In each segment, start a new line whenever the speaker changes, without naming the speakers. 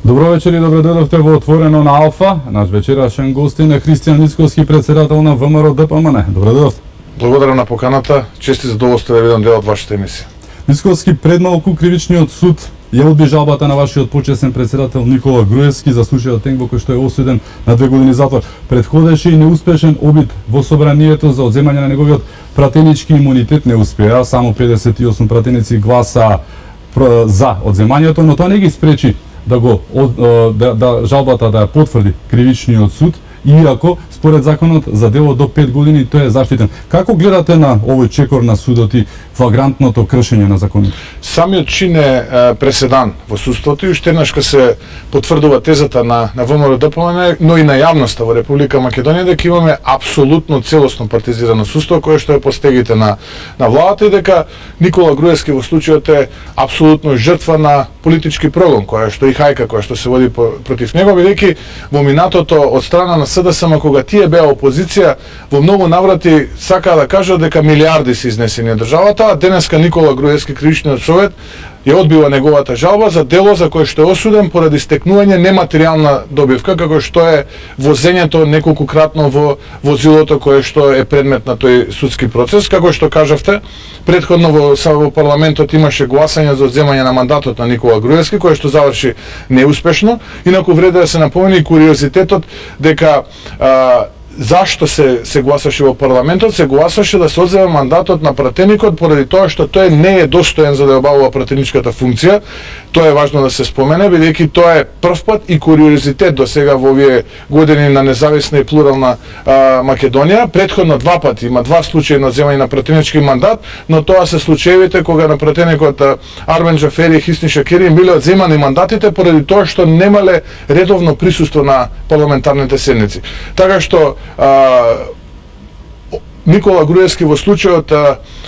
Добро вечер и добро дојдовте во Отворено на Алфа. Наш вечерашен гостин е Христијан Ницковски, председател на ВМРО ДПМН. Добро дојдовте.
Благодарам на поканата. Чести задоволство да видам дел од вашата емисија.
Ницковски, пред малку кривичниот суд ја одби жалбата на вашиот почесен председател Никола Груевски за случајот Тенг во кој што е осуден на 2 години затвор. Предходеше и неуспешен обид во собранието за одземање на неговиот пратенички имунитет. Не успеа, само 58 пратеници гласа за одземањето, но тоа не ги спречи да жалбата да ја потврди кривичниот суд, иако според законот за дело до 5 години тој е заштитен. Како гледате на овој чекор на судот и флагрантното кршење на законот?
Самиот чин е преседан во судството и уште еднаш се потврдува тезата на ВМРО ДПМН, но и на јавноста во Република Македонија дека имаме апсолутно целосно партизирано судство кое што е по стегите на владата и дека Никола Груевски во случајот е апсолутно жртва на политички прогон, која што и хајка која што се води против него, бидејќи во минатото од страна на СДСМ кога тие беа опозиција, во многу наврати сакаа да кажат дека милиарди се изнесени од државата, а денеска Никола Груевски, кривичниот совет, ја одбива неговата жалба за дело за кое што е осуден поради стекнување нематеријална добивка, како што е возењето неколкукратно во возилото кое што е предмет на тој судски процес. Како што кажавте, претходно во парламентот имаше гласање за одземање на мандатот на Никола Груевски, кое што заврши неуспешно. Инаку вреди да се напомени куриозитетот дека зашто се гласаше во парламентот, се гласаше да се одземе мандатот на пратеникот поради тоа што тој не е достоен за да обавува пратеничката функција. Тоа е важно да се спомене, бидејќи тоа е прв пат и куриозитет до сега во овие години на независна и плурална Македонија. Претходно два пати има два случаи на одземање на пратенички мандат, но тоа се случаевите кога на пратеникот Армен Джафери и Хисни Шакери биле одземани мандатите поради тоа што немале редовно присуство на парламентарните седници. Така што Никола Груевски во случајот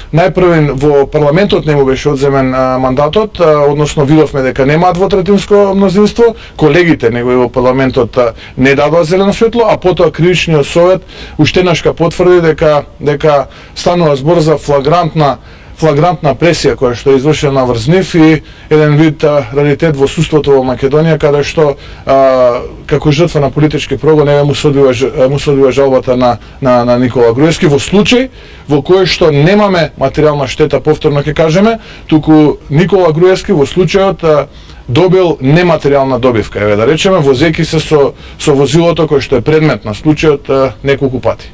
најпрвен во парламентот не му беше одземен мандатот, односно видовме дека нема двотретинско мнозинство, колегите негови во парламентот не дадоа зелено светло, а потоа кривичниот совет уште еднаш потврди дека станува збор за флагрантна пресија која што е извршена врз нив и еден вид раритет во судството во Македонија, каде што како жртва на политички прогон му се одбива жалбата на Никола Груевски во случај во кој што немаме материјална штета, повторно ќе кажеме, туку Никола Груевски во случајот добил нематеријална добивка, еве да речеме, возејќи се со возилото кој што е предмет на случајот неколку пати.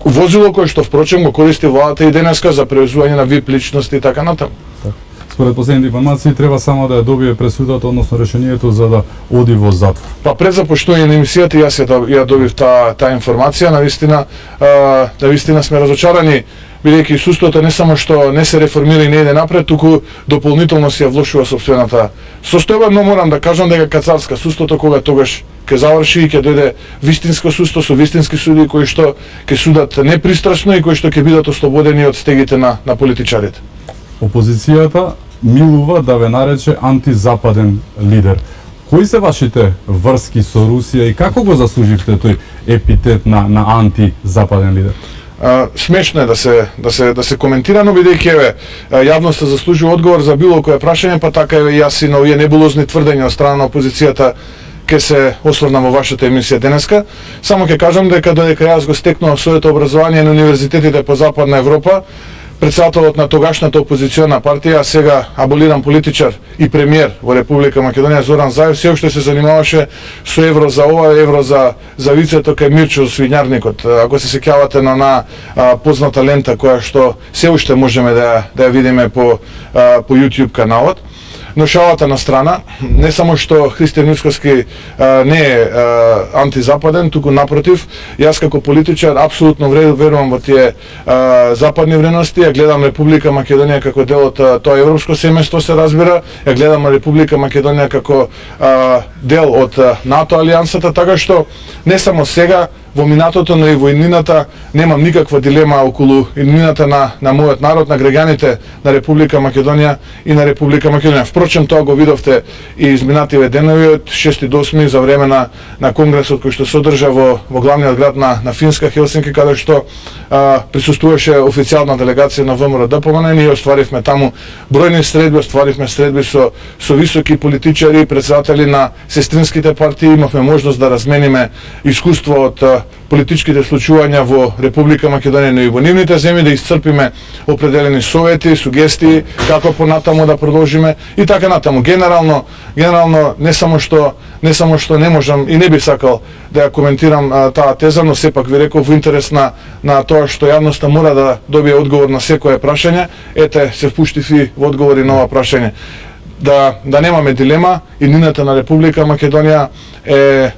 Возило кое што впрочем го користи владата и денеска за превезување на VIP личности и така натаму.
Според последните информации треба само да ја добие пресудата, односно решението за да оди во затвор.
Па пред започнување на емисијата јас ја добив таа информација, навистина сме разочарани, бидејќи судството не само што не се реформира и не иде напред, туку дополнително се ја влошува сопствената состојба, но морам да кажам дека кацарска судството кога тогаш ќе заврши и ќе дојде вистинско судство со вистински суди кои што ќе судат непристрасно и кои што ќе бидат ослободени од стегите на политичарите.
Опозицијата милува да ве нарече антизападен лидер. Кои се вашите врски со Русија и како го заслуживте тој епитет на антизападен лидер?
Смешно е да се коментира, но бидејќи еве јавноста заслужува одговор за било кое прашање, па така еве јас и на овие небулозни тврдења од страна на опозицијата ќе се осврнам во вашата емисија денеска. Само ќе кажам дека додека јас го стекнував своето образование на универзитетите по Западна Европа, председателот на тогашната опозициона партија, а сега аболиран политичар и премиер во Република Македонија Зоран Заев, се уште се занимаваше со евро за ова, евро за вицето кај Мирчо Свињарникот. Ако се сеќавате на позната лента која што се уште можеме да ја видиме по YouTube каналот. Но шалата на страна, не само што Христијан Ницковски не е антизападен, туку напротив, јас како политичар апсолутно верувам во тие западни вредности, ја гледам Република Македонија како дел од тоа европско семејство, се разбира, ја гледам Република Македонија како дел од НАТО алијансата, така што не само сега во минатото, но и во иднината немам никаква дилема околу иднината на мојот народ, на граѓаните на Република Македонија и на Република Македонија. Впрочем, тоа го видовте и изминативе денови од 6 до 8 за време на конгресот кој што се одржа во главниот град на Финска, Хелсинки, каде што присуствуваше официјална делегација на ВМРО ДПМН. Ние остваривме таму бројни средби, остваривме средби со високи политичари, председатели на сестринските партии, имавме можност да размениме искуство од политичките случувања во Република Македонија, но и во нивните земји, да исцрпиме определени совети, сугестии како понатаму да продолжиме и така натаму. Генерално не само што не можам и не би сакал да ја коментирам таа теза, но сепак ви реков во интерес на тоа што јавноста мора да добие одговор на секое прашање, ете се впуштив и во одговори на ова прашање. Да немаме дилема, иднината на Република Македонија е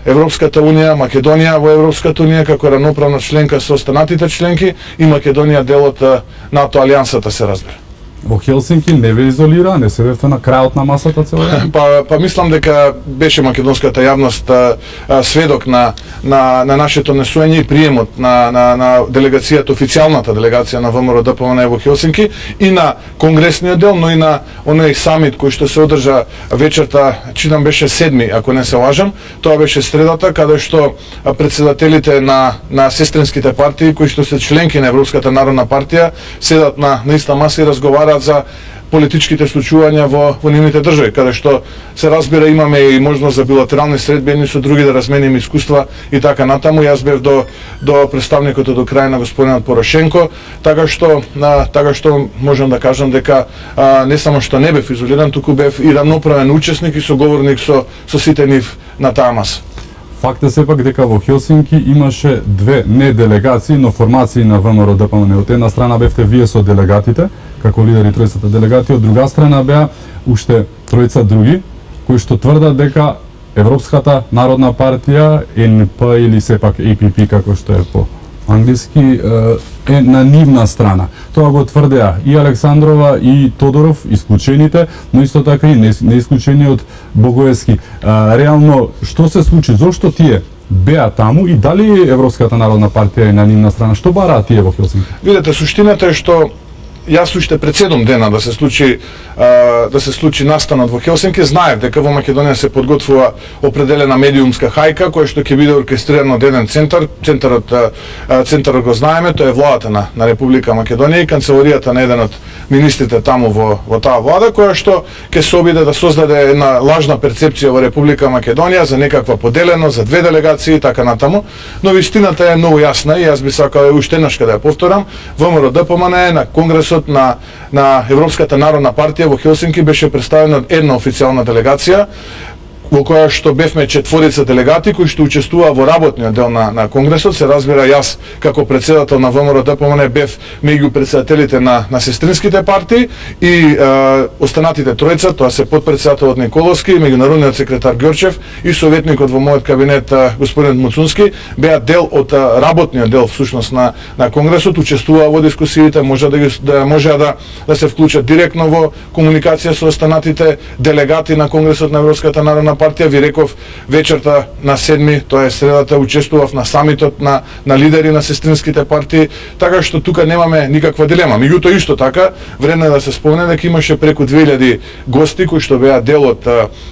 Европската Унија, Македонија во Европската Унија како равноправна членка со останатите членки и Македонија дел од НАТО алијансата, се разбира.
Во Хелсинки не ве изолира, не седевте на крајот на масата цело време?
Па мислам дека беше македонската јавност сведок на нашето несуење и приемот на делегацијата, официјалната делегација на ВМРО ДПМН во Хелсинки и на конгресниот дел, но и на оној самит кој што се одржа вечерта, читам беше 7, ако не се лажам, тоа беше средата, каде што председателите на сестринските партии, кои што се членки на Европската народна партија, седат на иста маса и разговараат за политичките случувања во нивните држави, каде што се разбира имаме и можност за билатерални средби едни со други да размениме искуства и така натаму. Јас бев до представникот од Украина господинот Порошенко, така што можам да кажам дека не само што не бев изолиран, туку бев и равноправен учесник и соговорник со сите нив на таа маса.
Факт е сепак дека во Хелсинки имаше две не делегации, но формации на ВМРО ДПМН. Од една страна бевте вие со делегатите, како лидери тројцата делегати, од друга страна беа уште тројца други, кои што тврдат дека Европската народна партија, ЕНП или сепак АПП, како што е по англиски, е на нивна страна. Тоа го тврдеа и Александрова и Тодоров, исклучените, но исто така и неисклучениот Богоевски. Реално, што се случи? Зошто тие беа таму и дали Европската народна партија е на нивна страна? Што бараат тие во Хелсинки?
Видете, суштината е што јас уште пред 7 дена да се случи настанот во Хелсинки, знаев дека во Македонија се подготвува определена медиумска хајка која што ќе биде оркестрирана од еден центар. Центарот го знаеме, тоа е владата на Република Македонија и канцеларијата на еден од министрите таму во таа влада, која што ќе се обиде да создаде една лажна перцепција во Република Македонија за некаква поделеност, за две делегации и така натаму. Но вистината е многу јасна и јас би сакал уште еднаш да ја повторам. ВМРО ДПМН на конгресот на Европската народна партија во Хелсинки беше представена една официјална делегација во која што бевме 4 делегати кои што учествуваа во работниот дел на конгресот. Се разбира, јас како председател на ВМРО ДПМН бев меѓу председателите на сестринските партии и останатите тројца, тоа се потпредседателот Николовски, меѓународниот секретар Ѓорчев и советникот во мојот кабинет господин Муцунски беа дел од работниот дел всушност на конгресот, учествуваа во дискусиите, можеа да се вклучат директно во комуникација со останатите делегати на конгресот на Европската народна партија. Ви реков вечерта на 7, тоа е средата, учествував на самитот на лидери на сестринските партии, така што тука немаме никаква дилема. Меѓутоа исто така вредно е да се спомне дека имаше преку 2000 гости кои што беа дел од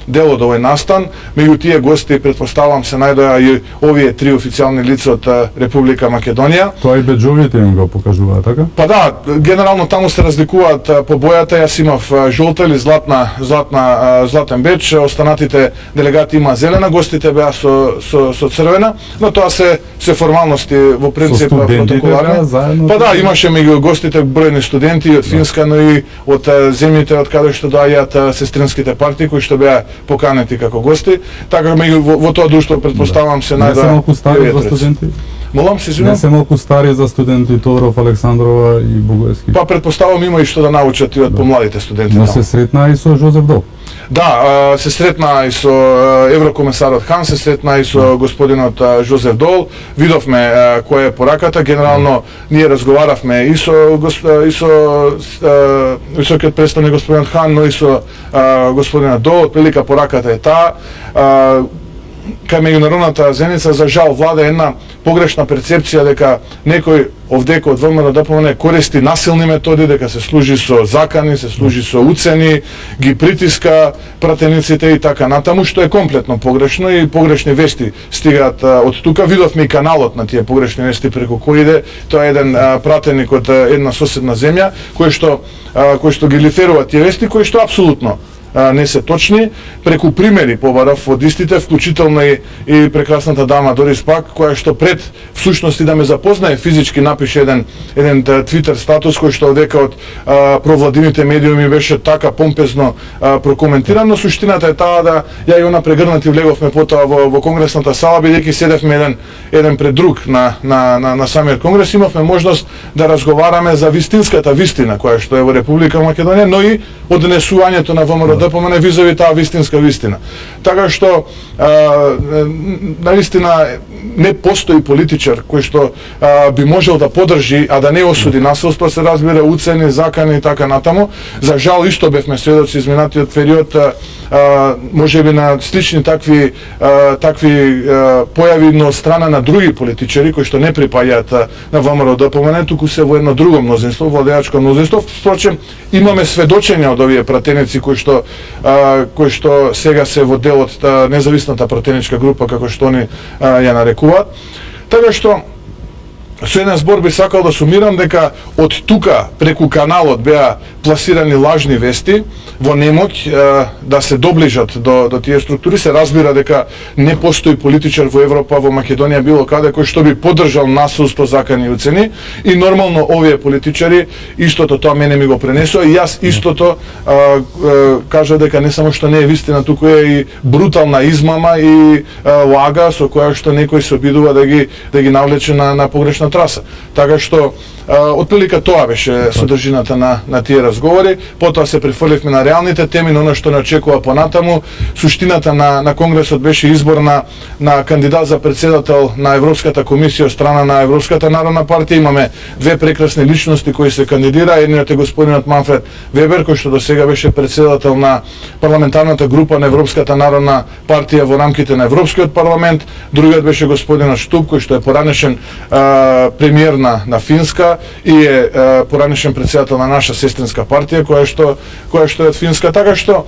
овој настан. Меѓу тие гости претпоставам се најдоа и овие 3 официјални лица од Република Македонија.
Тоа и беџовите им го покажуваат, така?
Па да, генерално таму се разликуваат по бојата. Јас имав жолта или златен беџ, останатите делегати има зелена, гостите беа со црвена, но тоа се формалности во принцип протоколарни. Па да, имаше меѓу гостите бројни студенти од Финска, но и од земјите од каде што доаѓаат сестринските партии кои што беа поканети како гости. Така во тоа друштво претпоставам се најдоа.
Не се малку стари за студенти?
Молам се извинувам.
Не се малку стари за студенти Тодоров, Александрова и Богоевски?
Па претпоставам има и што да научат и од помладите студенти.
Но се сретна и со Жозеф Дол.
Да, се сретна и со еврокомесарот Хан, се сретна и со господинот Жозеф Дол. Видовме која е пораката. Генерално ние разговаравме и со високиот представник господин Хан, но и со господинот Дол. Отприлика пораката е таа. кај меѓународната зеница за жал влада една погрешна перцепција дека некој овдека од ВМРО ДПМН користи насилни методи, дека се служи со закани, се служи со уцени, ги притиска пратениците и така натаму, што е комплетно погрешно и погрешни вести стигаат од тука. Видовме и каналот на тие погрешни вести преку кој иде. Тоа е еден пратеник од една соседна земја кој што ги лиферува тие вести, кои што апсолутно не се точни, преку примери побарав од истите, вклучително и прекрасната дама Дорис Пак, која што пред всушност и да ме запознае физички напише еден твитер статус кој што одека од провладините медиуми беше така помпезно прокоментиран, но суштината е таа да ја и она прегрнати влеговме потоа во конгресната сала, бидејќи седевме еден пред друг на самиот конгрес, имавме можност да разговараме за вистинската вистина која што е во Република Македонија, но и однесувањето на ВМРО ДПМН визови таа вистинска вистина. Така што наистина не постои политичар кој што би можел да поддржи, а да не осуди насилство, се разбира, уцени, закани и така натаму. За жал исто бевме сведоци изминатиот период, можеби на слични такви појави но од страна на други политичари кои што не припаѓаат на ВМРО ДПМН, туку се во едно друго мнозинство, владеачко мнозинство. Впрочем, имаме сведочења од овие пратеници кои што сега се во дел од независната пратеничка група, како што они ја нарекуваат. Така што со еден збор би сакал да сумирам дека од тука преку каналот беа пласирани лажни вести во немоќ да се доближат до тие структури. Се разбира дека не постои политичар во Европа, во Македонија, било каде кој што би поддржал насилство, закани и уцени, и нормално овие политичари истото тоа мене ми го пренесува и јас истото кажа дека не само што не е вистина, туку е и брутална измама и лага со која што некој се обидува да ги навлече на погрешна траса. Така што отприлика тоа беше содржината на тие разговори. Потоа се префрливме на реалните теми, на она што не очекува понатаму. Суштината на конгресот беше избор на кандидат за председател на Европската комисија од страна на Европската народна партија. Имаме две прекрасни личности кои се кандидира. Едниот е господинот Манфред Вебер, кој што досега беше председател на парламентарната група на Европската народна партија во рамките на Европскиот парламент. Другиот беше господинот Штуп, кој што е поранешен премиер на Финска и е поранешен председател на наша сестринска партија која што е од Финска. Така што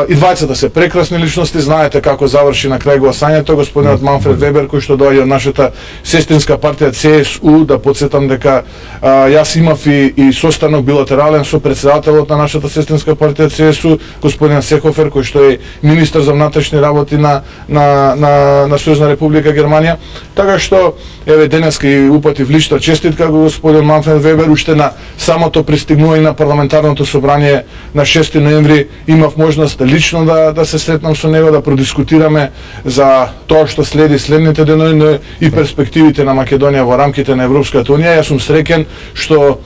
и двајцата се прекрасни личности. Знаете како заврши на крај гласањето господинот Манфред Вебер, кој што доаѓа од нашата сестринска партија ЦСУ. Да подсетам дека јас имав и состанок билатерален со председателот на нашата сестринска партија ЦСУ, господин Сехофер, кој што е министер за внатрешни работи на Сојузна република Германија. Така што еве денеска и упати влишта честитка господин Манфред Вебер, уште на самото пристигнување на парламентарното собрание на 6 ноември имав можност лично да се сретнам со него, да продискутираме за тоа што следи следните денови и перспективите на Македонија во рамките на Европската унија. Јас сум среќен што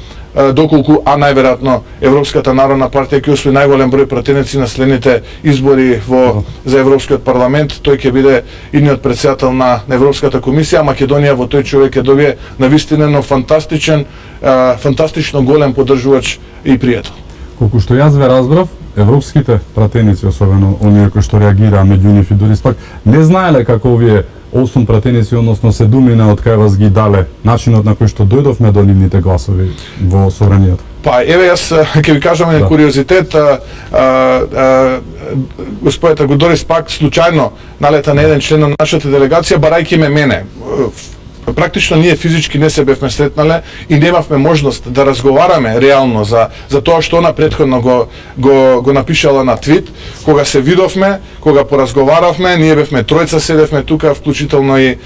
доколку, а најверојатно Европската народна партија ќе освои најголем број пратеници на следните избори за Европскиот парламент, тој ќе биде идниот председател на Европската комисија, а Македонија во тој човек ќе добие навистина фантастично голем поддржувач и пријател.
Колку што јас ве разбрав, европските пратеници, особено оние кои што реагираа меѓу нив и Дорис Пак, не знаеле како овие 8 пратеници, односно 7 од кај вас ги дале, начинот на кој што дојдовме до нивните гласови во собранието.
Па, еве јас ќе ви кажам еден куриозитет. Господата Дорис Пак случајно налета на еден член на нашата делегација, барајќи мене. Практично ние физички не се бевме сретнале и немавме можност да разговараме реално за тоа што она претходно го напишала на твит. Кога се видовме, кога поразговаравме, ние бевме тројца, седевме тука, вклучително и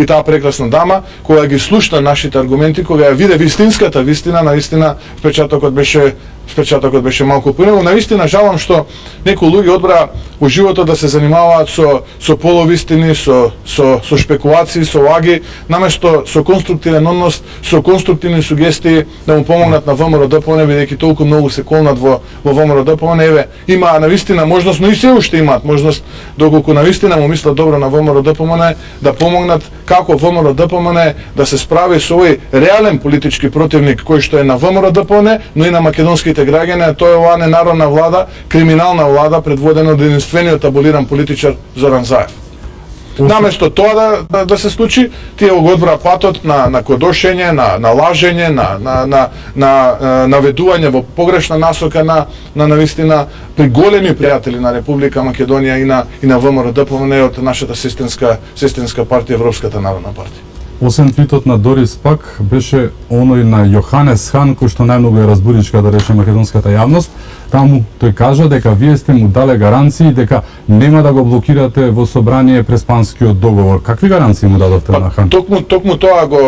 таа прекрасна дама, кога ги слушна нашите аргументи, кога ја виде вистинската вистина, наистина впечатокот беше малку поинаку. Наистина жалам што некои луѓе одбра во животот да се занимаваат со половистини, со шпекулации, со лаги, наместо со конструктивен однос, со конструктивни сугестии да му помогнат на ВМРО ДПМН, бидејќи толку многу се колнат во ВМРО ДПМН. Еве, има навистина можност, но и се уште имаат можност, доколку навистина му мислат добро на ВМРО ДПМН, да помогнат како ВМРО ДПМН да се справи со овој реален политички противник кој што е на ВМРО ДПМН, но и на македонските граѓани. Тоа е оваа ненародна влада, криминална влада предводена од единствениот аболиран политичар Зоран Заев. Наместо тоа да се случи, тие го одбра патот на кодошење, на лажење, на наведување во погрешна насока на навистина при големи пријатели на Република Македонија и на ВМРО ДПМН од нашата сестринска партија, Европската народна партија.
Освен твитот на Дорис пак беше оној на Јоханес Хан, кој што најмногу ја разбуричка да рече македонската јавност. Таму тој кажа дека вие сте му дале гаранции дека нема да го блокирате во собрание Преспанскиот договор. Какви гаранции му дадовте на Хан?
Токму тоа го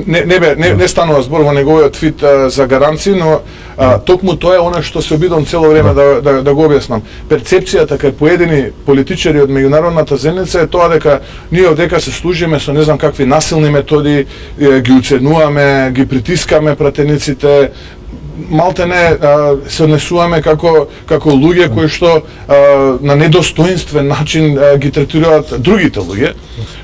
не станува збор во неговиот твит за гаранции, но токму тоа е она што се обидам цело време да го објаснам. Перцепцијата кај поедини политичари од меѓународната заедница е тоа дека ние одека се служиме со не знам какви насилни методи, ги уценуваме, ги притискаме пратениците, малте не се однесуваме како луѓе кои што на недостоинствен начин ги третираат другите луѓе,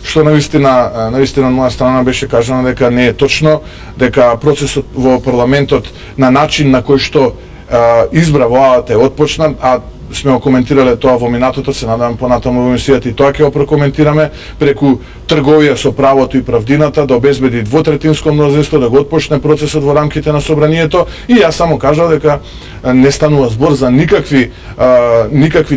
што навистина од моја страна беше кажано дека не е точно, дека процесот во парламентот на начин на кој што избра владата е отпочнат, а сме го коментирале тоа во минатото, се надевам понатаму во емисијата и тоа ќе го прокоментираме преку трговија со правото и правдината, да обезбеди двотретинско мнозинство, да го отпочне процесот во рамките на собранието, и јас само кажав дека не станува збор за никакви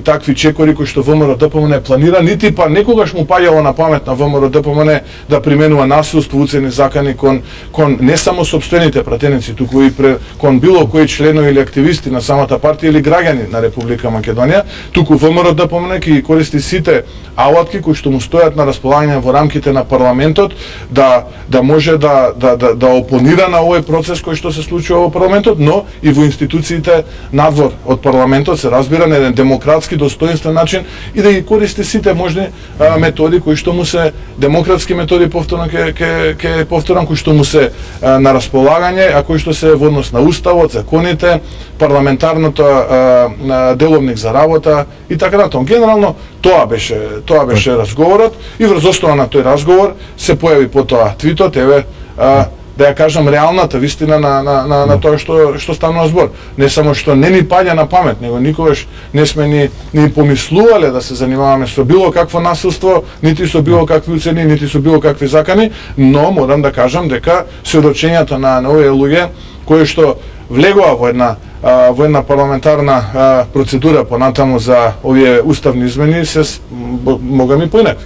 такви чекори кои што ВМРО ДПМН планира, нити па некогаш му паѓало на памет на ВМРО ДПМН да применува насилство, уцени, закани кон не само сопствените пратеници, туку и кон било кои членови или активисти на самата партија или граѓани на Република Македонија, туку ВМРО ДПМН ќе ги користи сите алатки кои што му стојат на располагање во рамките на парламентот да може да опонира на овој процес кој што се случува во парламентот, но и во институциите надвор од парламентот, се разбира на еден демократски достоинствен начин, и да ги користи сите можни методи кои што му се демократски методи, повторно ќе повторам, кои што му се на располагање, а кои што се во однос на уставот, законите, парламентарното деловник за работа и така натаму. Генерално тоа беше разговорот, и врз основа на тој разговор се појави потоа твитот, еве да ја кажам реалната вистина на тоа што станува збор. Не само што не ни паѓа на памет, него никогаш не сме ни помислувале да се занимаваме со било какво насилство, нити со било какви уцени, нити со било какви закани, но морам да кажам дека сведочењата на овие луѓе кои што влегува во една парламентарна процедура понатаму за овие уставни измени се могами поинакви.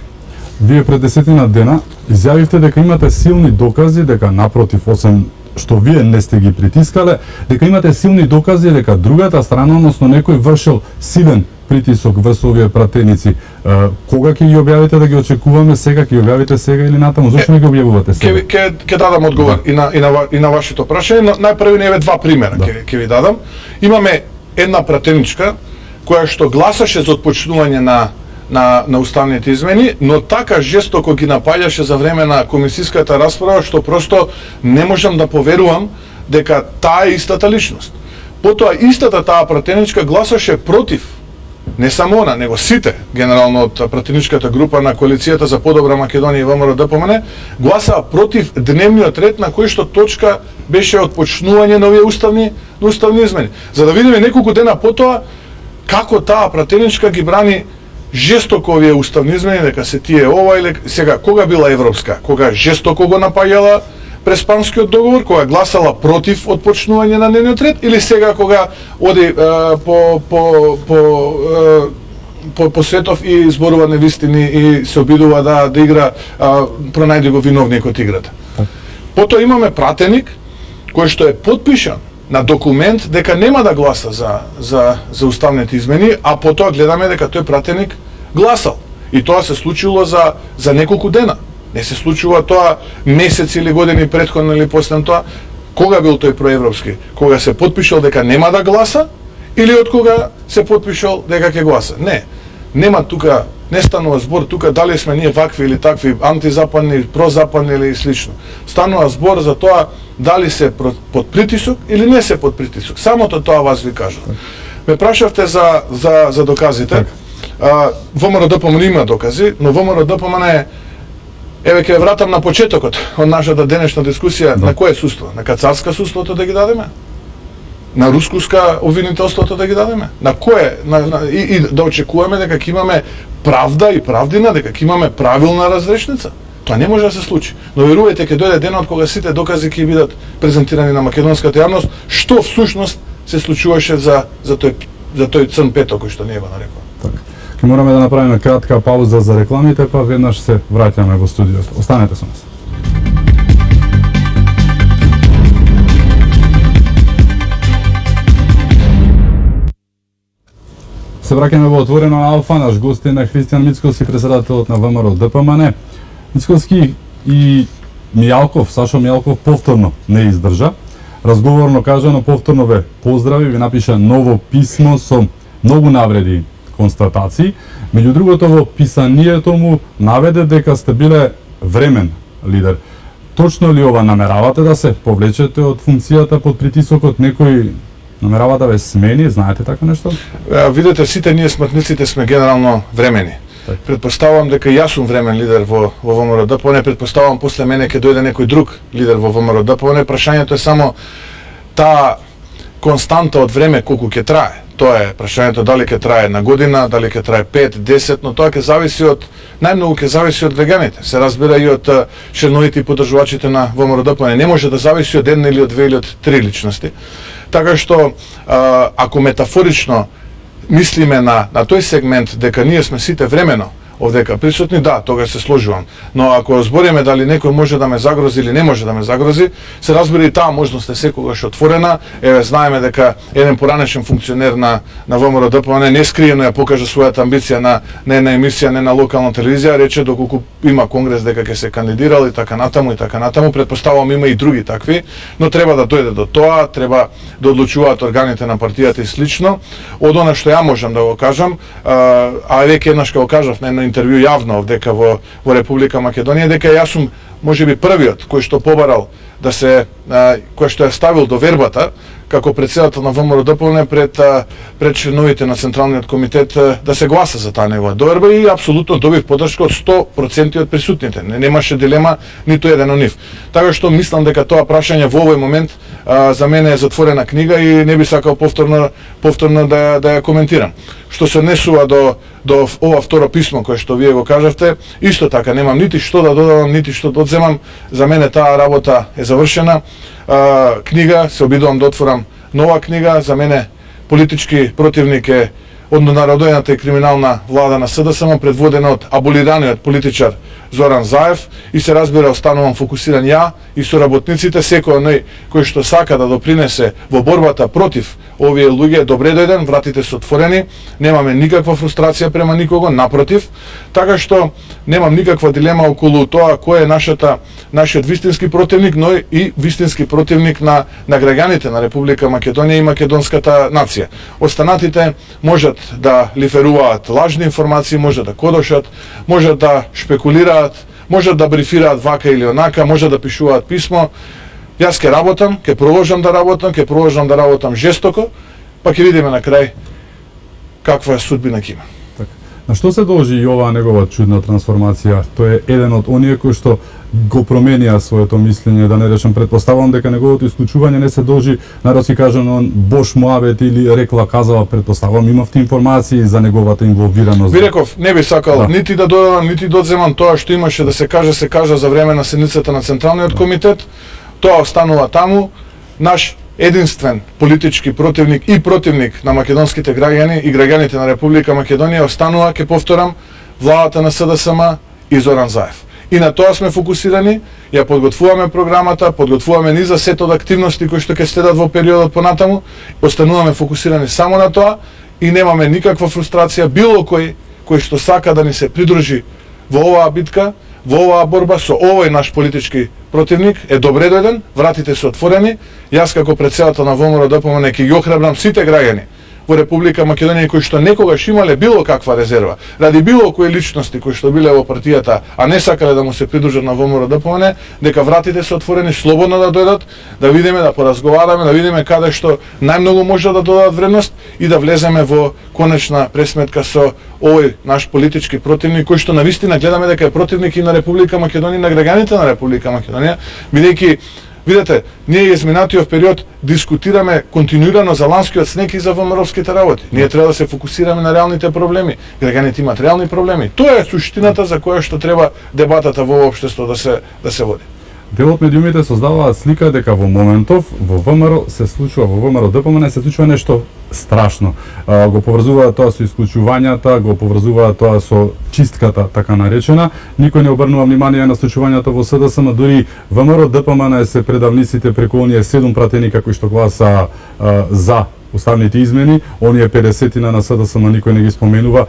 Вие пред 10 дена изјавивте дека имате силни докази дека напротив, освен што вие не сте ги притискале, дека имате силни докази дека другата страна, односно некој вршил силен притисок врз овие пратеници. Кога ќе ги објавите, да ги очекуваме сега, ќе ги објавите сега или натаму? Зошто не ги објавувате сега?
Ќе дадам одговор и на вашето прашање, но најпрви не два примера ќе ви дадам. Имаме една пратеничка која што гласаше за отпочнување на уставните измени, но така жестоко ги напаѓаше за време на комисиската расправа, што просто не можам да поверувам дека таа е истата личност. Потоа истата таа пратеничка гласаше против, не само она, него сите, генерално од пратеничката група на Коалицијата за подобра Македонија и ВМРО ДПМН, гласаа против дневниот ред на кој што точка беше отпочнување на овие уставни измени. За да видиме неколку дена потоа како таа пратеничка ги брани жестоко овие уставни измени, дека се тие ова или сега кога била европска, кога жестоко го напаѓала Преспанскиот договор, кога гласала против отпочнување на дневниот ред, или сега кога оди по светов и зборува невистини и се обидува да игра, пронајде го виновник од играта. Потоа имаме пратеник кој што е подпишан на документ дека нема да гласа за уставните измени, а потоа гледаме дека тој пратеник гласал. И тоа се случило за неколку дена. Не се случува тоа месеци или години претходно или после тоа. Кога бил тој проевропски? Кога се потпишал дека нема да гласа, или од кога се потпишал дека ќе гласа? Не. Нема тука, не станува збор тука дали сме ние вакви или такви, антизападни, прозападни или слично. Станува збор за тоа дали се под притисок или не се под притисок. Самото тоа вас ви кажам. Ме прашавте за доказите. ВМРО ДПМН има докази, но ВМРО ДПМН е, еве ќе вратам на почетокот од нашата денешна дискусија, на кое судство? На кацарска судството да ги дадеме? на рускуска обвинителството да ги дадеме? На кое? И да очекуваме дека ќе имаме правда и правдина, дека ќе имаме правилна разрешница? Тоа не може да се случи. Но верувајте, ќе дојде денот кога сите докази ќе бидат презентирани на македонската јавност, што всушност се случуваше за тој црн петок кој што ние го нарекуваме.
Така. Ќе мораме да направиме кратка пауза за рекламите, па веднаш се враќаме во студиото. Останете со нас. Се враќаме во Отворено на Алфа, наш гост е на Христијан Мицкоски, председателот на ВМРО ДПМН. Мицкоски и Сашо Мијалков повторно не издржа. Разговорно кажано, повторно ве поздрави, ви напиша ново писмо со многу навреди и констатации. Меѓу другото, во писанието му наведе дека сте биле времен лидер. Точно ли ова намеравате да се повлечете од функцијата под притисокот? Некој намерава да ве смени, знаете така нешто?
Видете, сите ние смртниците сме генерално времени. Предпоставувам дека јас сум времен лидер во ВМРО ДПМН, предпоставувам после мене ќе дојде некој друг лидер во ВМРО ДПМН. Прашањето е само таа константа од време колку ќе трае. Тоа е прашањето, дали ќе трае една година, дали ќе трае 5, 10, но тоа ќе зависи од најмногу ќе зависи од граѓаните. Се разбира и од членовите и поддржувачите на ВМРО ДПМН. Не може да зависи од една или од две или од три личности. Така што ако метафорично мислиме на тој сегмент дека ние сме сите времено овдека присутни, да, тогаш се сложувам. Но ако збориме дали некој може да ме загрози или не може да ме загрози, се разбира и таа можност е секогаш отворена. Еве, знаеме дека еден поранешен функционер на ВМРО ДПМН нескриено ја покажа својата амбиција на една емисија, не на локална телевизија, рече доколку има конгрес дека ќе се кандидирал и така натаму. Претпоставувам има и други такви, но треба да дојде до тоа, треба да одлучуваат органите на партијата и слично. Од она што ја можам да го кажам, а веќе еднаш го кажав на едно интервју јавно овдека во Република Македонија, дека јас сум можеби првиот кој што побарал да се кој што ја ставил до вербата како председател на ВМРО ДПМН пред членовите на Централниот комитет да се гласа за таа негова доверба и апсолутно добив поддршка од 100% од присутните. Немаше дилема ниту еден од нив. Така што мислам дека тоа прашање во овој момент за мене е затворена книга и не би сакал повторно да ја коментирам. Што се однесува до ова второ писмо кое што вие го кажавте, исто така немам нити што да додавам, нити што да одземам. За мене таа работа е завршена. Книга, се обидувам да отворам нова книга. За мене политички противник е однонародената и криминална влада на СДСМ, предводена од аболираниот политичар Зоран Заев, и се разбира останувам фокусиран ја и соработниците, секој оној кој што сака да допринесе во борбата против овие луѓе, добре дојден, вратите се отворени, немаме никаква фрустрација према никого, напротив, така што немам никаква дилема околу тоа кој е нашиот вистински противник, но и вистински противник на граѓаните на Република Македонија и македонската нација. Останатите можат да лиферуваат лажни информации, можат да кодошат, можат да шпекулираат, можат да брифираат вака или онака, можат да пишуваат писмо. Јас ќе работам, ќе продолжам да работам жестоко, па ќе видиме на крај каква е судбина ќе има.
На што се должи и оваа негова чудна трансформација? Тој е еден од оние кои што го променија своето мислење, да не речем, предпоставувам дека неговото исклучување не се должи, народски кажано, Бош Муавет или рекла казала, предпоставувам, имавте информации за неговата инволвираност.
Ви реков, не би сакал нити да додадам, нити да одземам тоа што имаше да се кажа за време на седницата на Централниот комитет. Тоа останува таму. Наш единствен политички противник и противник на македонските граѓани и граѓаните на Република Македонија останува, ќе повторам, владата на СДСМ и Зоран Заев. И на тоа сме фокусирани, ја подготвуваме програмата, подготвуваме низа сет од активности кои што ќе следат во периодот понатаму, остануваме фокусирани само на тоа и немаме никаква фрустрација. Било кој што сака да ни се придружи во оваа битка, во оваа борба со овој наш политички противник е добре дојден, вратите се отворени. Јас како председател на ВМРО ДПМН ќе ги охрабрам сите граѓани во Република Македонија кои што некогаш имале било каква резерва, ради било кои личности кои што биле во партијата, а не сакале да му се придружат на ВМРО ДПМН, дека вратите се отворени, слободно да дојдат, да видиме, да поразговараме, да видиме каде што најмногу може да додадат вредност и да влеземе во конечна пресметка со овој наш политички противник, кој што навистина гледаме дека е противник и на Република Македонија, и на граѓаните на Република Македонија, бидејќи Видете, ние изминатиот период дискутираме континуирано за ланскиот снег и за ВМРО-вските работи. Ние треба да се фокусираме на реалните проблеми. Граѓаните имаат реални проблеми. Тоа е суштината за која што треба дебатата во општество да се води.
Дел од медиумите создаваат слика дека во моментов во ВМРО се случува, во ВМРО ДПМН се случува нешто страшно. Го поврзуваат тоа со исклучувањата, го поврзуваат тоа со чистката, така наречена. Никој не обрнува внимание на случувањата во СДСМ, дури ВМРО ДПМН се предавниците преку оние 7 пратеника кои што гласа за уставните измени, оние 50-тина на СДСМ никој не ги споменува.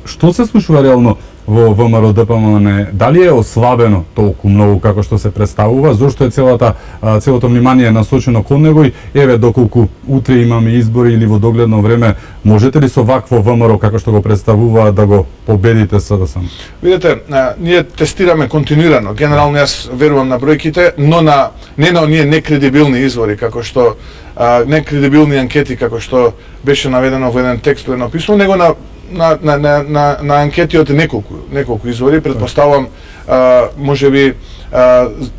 Што се случува реално во ВМРО ДПМН? Дали е ослабено толку многу како што се представува? Зошто е целото внимание насочено кон него и еве доколку утре имаме избори или во догледно време, можете ли со вакво ВМРО како што го представува да го победите СДСМ?
Видете, ние тестираме континуирано. Генерално јас верувам на бројките, но не на оние некредибилни извори како што некредибилни анкети како што беше наведено во еден текст, во едно писмо, него на анкети од неколку извори, предпоставувам можеби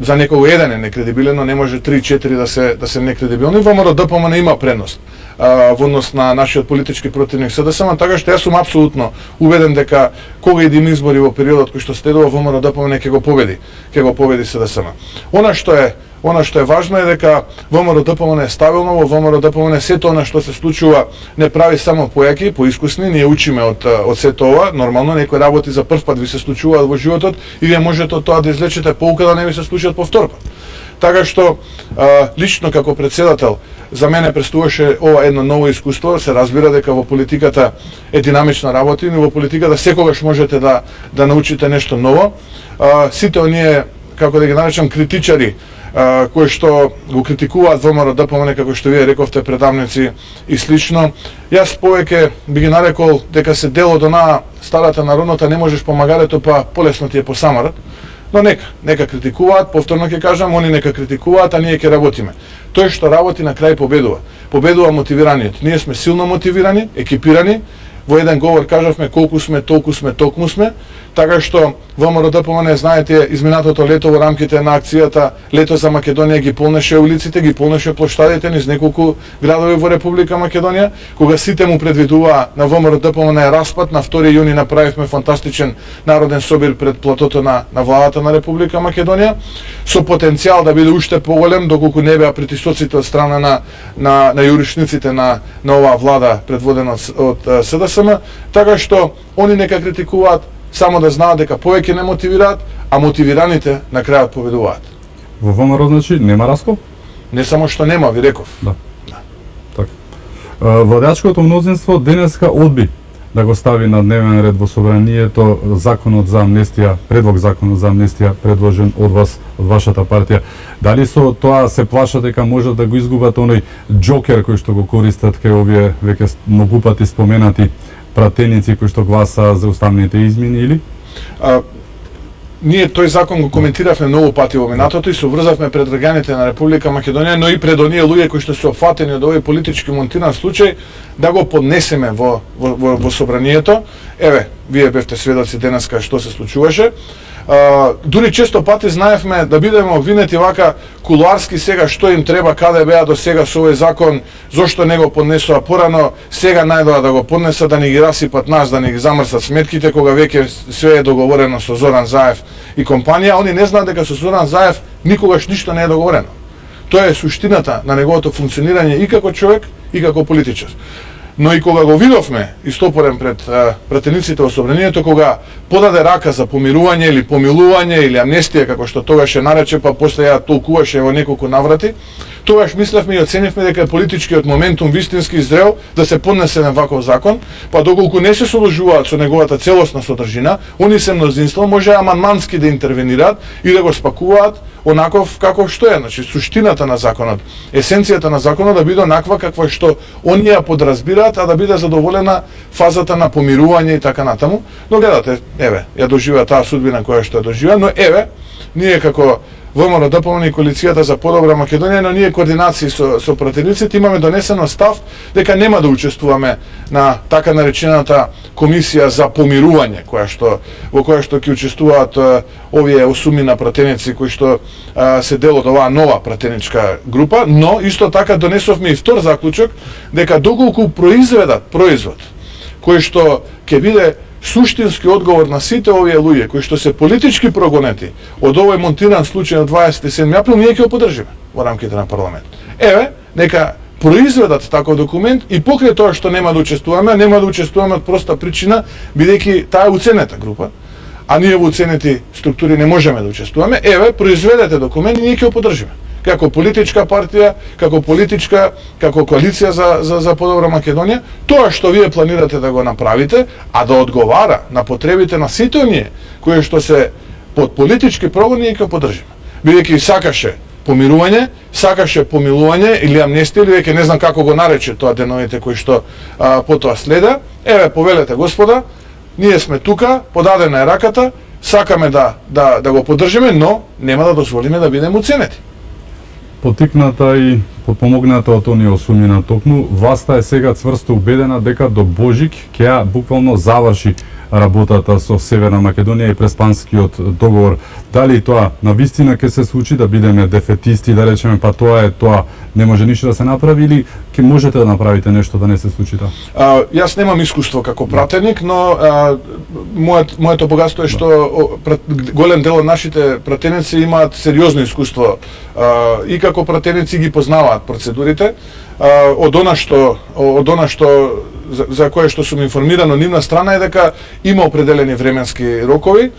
за некој еден е некредибилен, но не може 3-4 да се некредибилни. ВМРО ДПМН има предност во однос на нашиот политички противник СДСМ, така што јас сум апсолутно убеден дека кога идем избори во периодот кој што следува, ВМРО ДПМН ќе го победи СДСМ. Она што е важно е дека ВМРО ДПМН е стабилно, во ВМРО ДПМН сето она што се случува не прави само појаки, поискусни, ние учиме од сето ова, нормално некои работи за прв пат ви се случуваат во животот и вие можете од тоа да извлечете поука да не ви се случат по втор пат. Така што лично како председател за мене представуваше ова едно ново искуство, се разбира дека во политиката е динамична работа и во политиката секогаш можете да научите нешто ново. Сите оние, како да ги наречам, критичари кои што го критикуваат ВМРО ДПМН, како што вие рековте, предавници и слично, јас повеќе би ги нарекол дека се дел од онаа старата народната не можеш помагарето, па полесно ти е посамарат. Но нека критикуваат, повторно ќе кажам, они нека критикуваат, а ние ќе работиме. Тој што работи на крај победува. Победува мотивираниот. Ние сме силно мотивирани, екипирани. Во еден говор кажавме колку сме, толку сме, токму сме. Така што ВМРО ДПМН, знаете, изминатото лето во рамките на акцијата Лето за Македонија ги полнеше улиците, ги полнеше плоштадите низ неколку градови во Република Македонија, кога сите му предвидуваа на ВМРО ДПМН распад. На 2 јуни направивме фантастичен народен собир пред платото на владата на Република Македонија, со потенцијал да биде уште поголем, доколку не беа притисоците од страна на јуришниците на оваа влада предводена од СДСМ. Така што они нека критикуваат, само да знаат дека повеќе не мотивираат, а мотивираните на крајот победуваат.
Во ВМРО значи нема раскол?
Не само што нема, ви реков.
Да. Така. Владеачкото мнозинство денеска одби да го стави на дневен ред во собранието законот за амнестија, предлог законот за амнестија предложен од вас, од вашата партија. Дали со тоа се плашат дека може да го изгубат оној џокер кој што го користат кај овие веќе многу пати споменати пратеници кои што гласа за уставните измени, или?
Ние тој закон го коментиравме многу пати во минатото и се обврзавме пред граѓаните на Република Македонија, но и пред оние луѓе кои што се опфатени од овој политички монтиран случај, да го поднесеме во собранието. Еве, вие бевте сведоци денеска што се случуваше. Дури често пати знаевме да бидеме обвинети вака кулуарски сега што им треба, каде беа до сега со овој закон, зошто не го поднесоа порано, сега најдоа да го поднесат, да ни ги расипат нас, да ни ги замрсат сметките, кога веќе све е договорено со Зоран Заев и компанија. Они не знаат дека со Зоран Заев никогаш ништо не е договорено. Тоа е суштината на неговото функционирање и како човек, и како политичар. Но и кога го видовме истопорен пред пратениците во собранието, кога подаде рака за помирување или помилување или амнестија, како што тогаш е нарече, па после ја толкуваше во неколку наврати, тогаш мислевме и оценивме дека е политичкиот моментум вистински зрел да се поднесе на ваков закон, па доколку не се содржуваат со неговата целосна содржина, они се мнозинство може амандмански да интервенираат и да го спакуваат онаков како што е, значи суштината на законот, есенцијата на законот да биде онаква каква што они ја подразбираат, а да биде задоволена фазата на помирување и така натаму. Но гледате, еве, ја доживеа таа судбина која што ја доживеа, но еве, ние како ВМРО ДПМН и коалицијата за подобра Македонија, но ние координации со пратениците имаме донесено став дека нема да учествуваме на така наречената комисија за помирување, во која што ќе учествуваат овие осумина пратеници кои што се дел од оваа нова пратеничка група, но исто така донесовме и втор заклучок дека доколку произведат производ кој што ќе биде суштински одговор на сите овие луѓе кои што се политички прогонети од овој монтиран случај на 27 април, ние ќе го поддржиме во рамките на парламент. Еве, нека произведат таков документ и покрај тоа што нема да учествуваме од проста причина, бидејќи таа е уценета група, а ние во уценети структури не можеме да учествуваме. Еве, произведете документ и ние ќе го поддржиме. Како политичка партија, како коалиција за подобра Македонија, тоа што вие планирате да го направите, а да одговара на потребите на сите оние кои што се под политички прогон, ние ќе поддржиме. Бидејќи сакаше помирување, сакаше помилување или амнестија, или веќе не знам како го нарече тоа деновите кои што потоа следа. Еве, повелете господа, ние сме тука, подадена е раката, сакаме да го поддржиме, но нема да дозволиме да бидеме уценети.
Потикната и подпомогната од оние осумина токму, власта е сега цврсто убедена дека до Божик ќе ја буквално заврши работата со Северна Македонија и Преспанскиот договор. Дали тоа навистина ќе се случи, да бидеме дефетисти, да речеме па тоа не може ништо да се направи, или ќе можете да направите нешто да не се случи тоа?
Јас немам искуство како пратеник, но моето богатство е што голем дел од нашите пратеници имаат сериозно искуство и како пратеници ги познаваат процедурите. Од она што за кое што сум информиран од нивна страна е дека има определени временски рокови.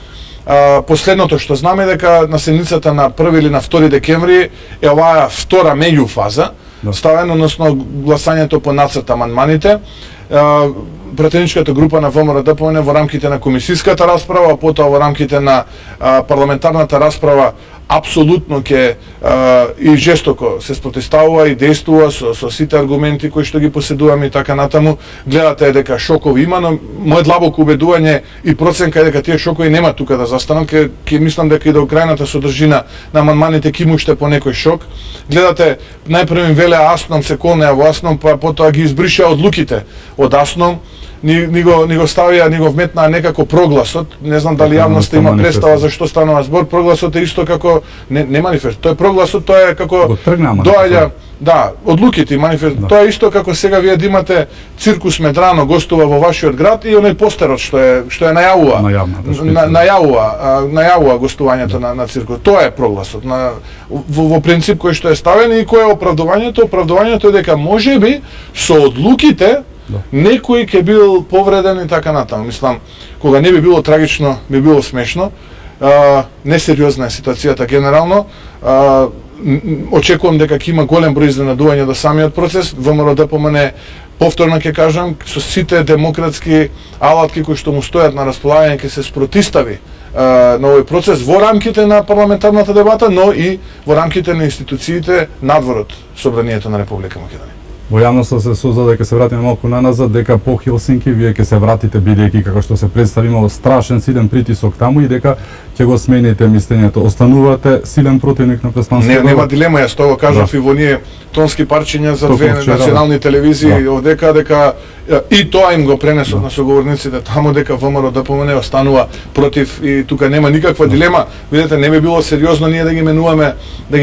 Последното што знаме е дека на седницата на 1 или на 2 декември е оваа втора меѓуфаза, ставено, односно гласањето по нацрт амандманите. Пратеничката група на ВМРО ДПМН во рамките на комисиската расправа, а потоа во рамките на парламентарната расправа апсолутно ќе и жестоко се спротивставува и действува со сите аргументи кои што ги поседуваме и така натаму. Гледате дека шокови има, но моје длабоко убедување и проценка е дека тие шокови нема тука да застанат. Ќе мислам дека и до крајната содржина на амандманите ќе има уште по некој шок. Гледате, најпрво им велеа Асном, се колнеа во Асном, па потоа ги избришаа одлуките од Асном. Ни го ставија, ни го вметнаа некако прогласот. Не знам дали јавноста има представа за што станува збор. Прогласот е исто како не манифест. Тоа е прогласот, тоа е како доаѓа, да, одлуките манифест. Тоа е исто како сега вие да имате циркус Медрано гостува во вашиот град и оној постерот што е најавува гостувањето на циркус. Тоа е прогласот во принцип кој што е ставен и кој е оправдувањето. Оправдувањето е дека можеби со одлуките некој ќе бил повреден и така натаму. Мислам, кога не би било трагично, би било смешно. Несериозна е ситуацијата генерално. Очекувам дека ќе има голем број изненадување до самиот процес. ВМРО ДПМН, повторно ќе кажам, со сите демократски алатки кои што му стојат на располагање, ќе се спротистави на овој процес во рамките на парламентарната дебата, но и во рамките на институциите надвор од Собранието на Република Македонија.
Во јавноста се созда дека се вратиме малку наназад, дека по Хелсинки вие ќе се вратите, бидејќи како што се представи имало страшен силен притисок таму и дека ќе го смените мислењето. Останувате силен противник на Преспанскиот договор?
Нема дилема, јас тоа кажав и во ние тонски парчиња за две национални телевизии одека, дека и тоа им го пренесов на соговорниците таму, дека ВМРО ДПМН останува против и тука нема никаква дилема. Видете, не би било сериозно ние да ги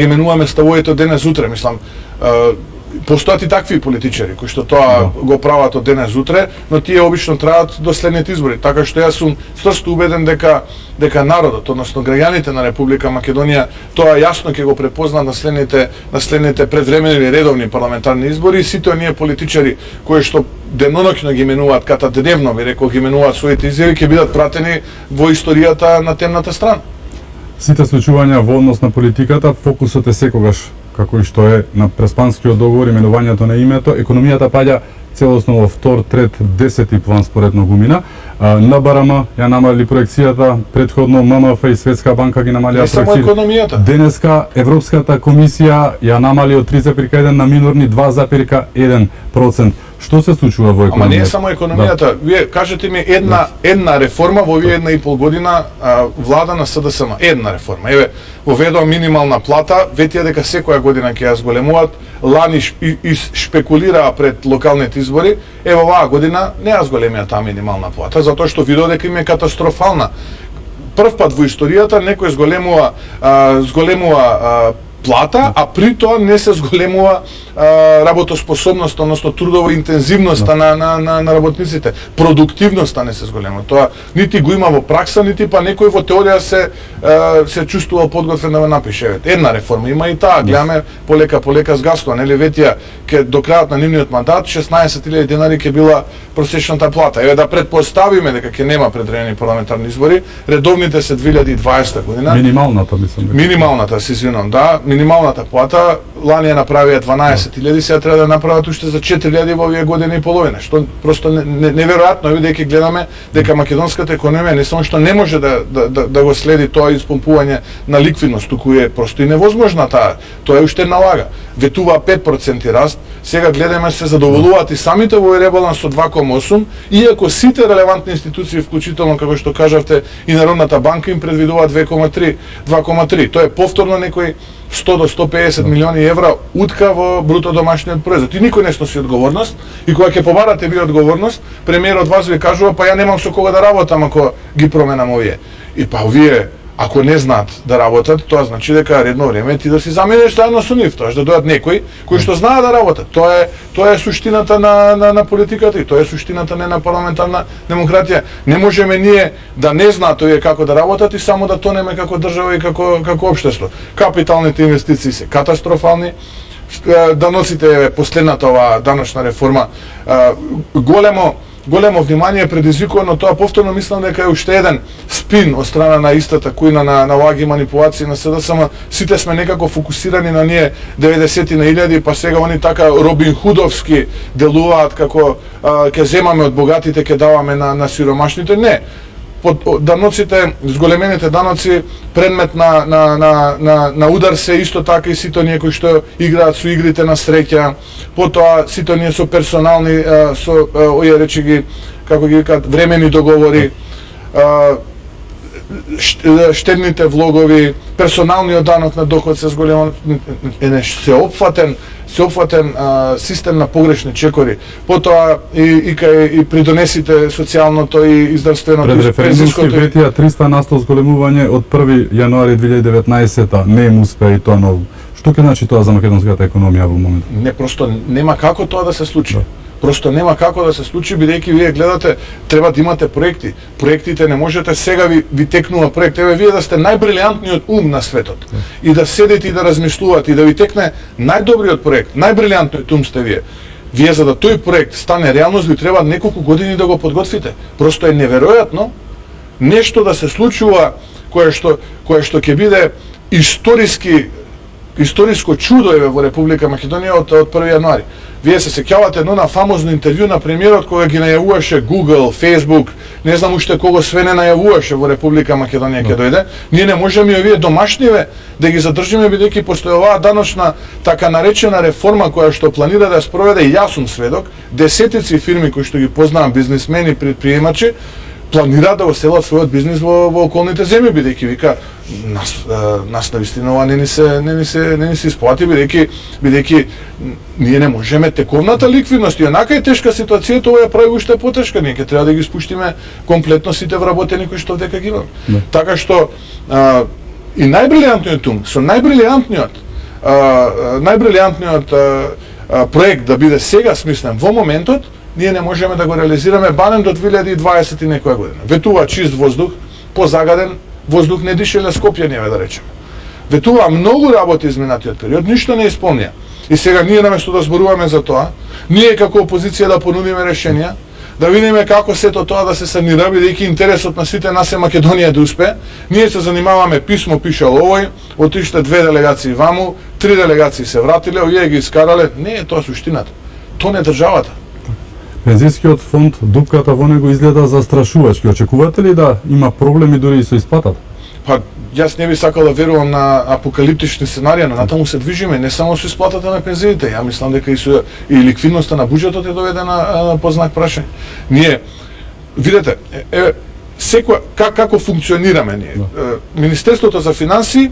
менуваме ставовите денес утре, мислам. Постојат и такви политичари кои што тоа го прават од денес утре, но тие обично траат до следните избори. Така што јас сум чврсто убеден дека народот, односно граѓаните на Република Македонија, тоа јасно ќе го препознаат на следните предвремени или редовни парламентарни избори. Сите оние политичари кои што деноноќно ги менуваат, катадневно би рекол ги менуваат своите изјави, ќе бидат пратени во историјата на темната страна.
Сите случувања во однос на политиката, фокусот е секогаш како и што е на Преспанскиот договор, именувањето на името. Економијата паѓа целосно во втор, трет, 10 план според Ногумина. НБРМ ја намали проекцијата, претходно ММФ и Светска банка ги намалија проекцијата. Денеска Европската комисија ја намали од 3,1 на минорни 2,1%. Што се случува во економијата?
Ама не е само економијата. Вие кажете ми една реформа во овие 1,5 година влада на СДСМ. Една реформа. Еве, воведоа минимална плата, ветија дека секоја година ќе ја зголемуваат, лани шпекулираа пред локалните избори, ево оваа година не ја зголемија таа минимална плата, затоа што видоа дека им е катастрофална. Прв пат во историјата некој зголемува плата, а при тоа не се зголемува работоспособноста, односно трудова интензивноста на работниците. Продуктивноста не се зголемува. Тоа нити го има во пракса, нити па некој во теорија се чувствувал подготвен да го напише. Една реформа има и таа, гледаме полека згасува, нели ветија ке до крајот на нивниот мандат 16.000 денари ќе била просечната плата. Еве да предпоставиме дека ќе нема предредени парламентарни избори, редовните се 2020 година.
Минималната, мислам.
Минималната, се извинувам, да, минималната плата лани ја направија 12.000, сега треба да направат уште за 4.000 во овие година и половина, што просто неверојатно е дека гледаме дека македонската економија не само што не може да го следи тоа испомпување на ликвидност, туку е просто и невозможна тоа е уште налага. Ветува 5% раст, сега гледаме се задоволуваат и самите во ребаланс со 2,8, иако сите релевантни институции, вклучително како што кажавте и Народната банка им предвидуваат 2,3. Тоа е повторно некој 100 до 150 милиони евра утка во бруто домашниот производ. И никој не сноси одговорност. И кога ќе побарате ви одговорност, премиерот вас ви кажува, па ја немам со кога да работам ако ги променам овие. И па овие, ако не знаат да работат, тоа значи дека редно време ти да си замениш заедно со нив, тоа да дојдат некои кои што знаат да работат. Тоа е суштината на политиката и тоа е суштината на парламентарна демократија. Не можеме ние да не знаат овие како да работат и само да тонеме како држава и како општество. Капиталните инвестиции се катастрофални. Даноците, последната оваа даночна реформа, големо внимание предизвикувано, тоа повторно мислам дека е уште еден спин од страна на истата кујна на лаги манипулации на СДСМ. Сите сме некако фокусирани на ние 90-ти на илјади, па сега они така Робин Худовски делуваат како ќе земаме од богатите, ќе даваме на сиромашните. Не. Даноците, зголемените даноци, предмет на удар се исто така и сите оние кои што играат со игрите на среќа, потоа сите оние со персонални, со овие речи ги, како ги викаат, времени договори, штедните влогови, персоналниот данок на доход се зголемува, сеопфатен систем на погрешни чекори. Потоа и придонесите социјалното и здравственото
и пензиското. Пред референдумски ветија 300% зголемување од 1 јануари 2019 не им успеа и тоа ново. Што ќе значи тоа за македонската економија во моментот?
Не, просто нема како тоа да се случи. Просто нема како да се случи, бидејќи вие гледате, треба да имате проекти. Проектите не можете, сега ви текнува проект. Еве вие да сте најбрилијантниот ум на светот и да седите и да размислувате и да ви текне најдобриот проект, најбрилијантниот ум сте вие. Вие за да тој проект стане реалност ви треба неколку години да го подготвите. Просто е неверојатно нешто да се случува кое што ќе биде историско чудо еве во Република Македонија од 1 јануари. Вие се сеќавате на фамозно интервју на премиерот кога ги најавуваше Google, Facebook, не знам уште кого све не најавуваше во Република Македонија ќе дојде. Ние не можеме и овие домашниве да ги задржиме бидејќи постои оваа даночна така наречена реформа која што планира да ја спроведе, и јас сум сведок, десетици фирми кои што ги познавам, бизнисмени, предприемачи, планира да го селат својот бизнис во околните земји, бидејќи вика нас навистина ова не ни се исплати, бидејќи ние не можеме тековната ликвидност и онака е тешка ситуацијата, ова ја прави уште потешка, ние ќе треба да ги спуштиме комплетно сите вработени кои што дека ги имаме. Така што и најбрилијантниот ум, со најбрилијантниот проект да биде сега смислен во моментот, ние не можеме да го реализираме барем до 2020 и некоја година. Ветува чист воздух, позагаден воздух не дишеле Скопје, ние да речеме. Ветува многу работи изминатиот период, ништо не исполнија. И сега ние наместо да зборуваме за тоа, ние како опозиција да понудиме решенија, да видиме како сето тоа да се санира, бидејќи интересот на сите нас е Македонија да успее. Ние се занимаваме, писмо пишал овој, отиште 2 делегации ваму, 3 делегации се вратиле, овие ги искарале. Не е тоа суштината. Тоа не е државата.
Пензискиот фонд, дупката во него изгледа застрашувачки. Очекувате ли да има проблеми дури и со исплатата?
Па, Јас не би сакал да верувам на апокалиптични сценарија, но натаму се движиме, не само со исплатата на пензиите. Ја мислам дека и ликвидноста на буџетот е доведена под знак прашање. Ние, видете, како функционираме ние? Министерството за финансии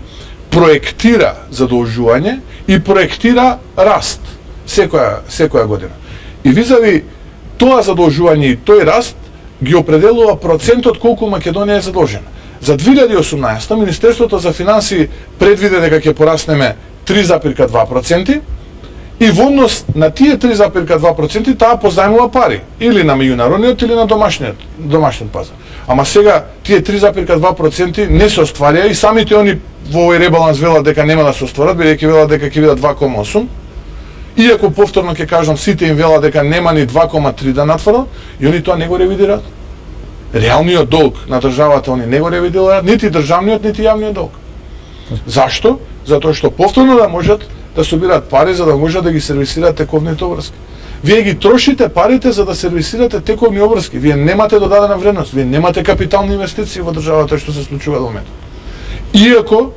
проектира задолжување и проектира раст секоја година. И визави тоа задолжување и тој раст ги определува процентот колку Македонија е задолжена. За 2018 Министерството за финансии предвиде дека ќе пораснеме 3,2% и во однос на тие 3,2% таа позајмува пари или на меѓународниот или на домашниот пазар. Ама сега тие 3,2% не се остварија и самите они во овој ребаланс велат дека нема да се остварат, бидејќи велат дека ќе бидат 2,8. Иако повторно ќе кажам, сите им велат дека нема ни 2,3 да натврдат, и они тоа не го ревидираат. Реалниот долг на државата они не го ревидираат, нити државниот, нити јавниот долг. Зашто? Затоа што повторно да можат да собираат пари за да можат да ги сервисираат тековните обврски. Вие ги трошите парите за да сервисирате тековни обврски. Вие немате додадена вредност, вие немате капитални инвестиции во државата што се случува до моментот. Иако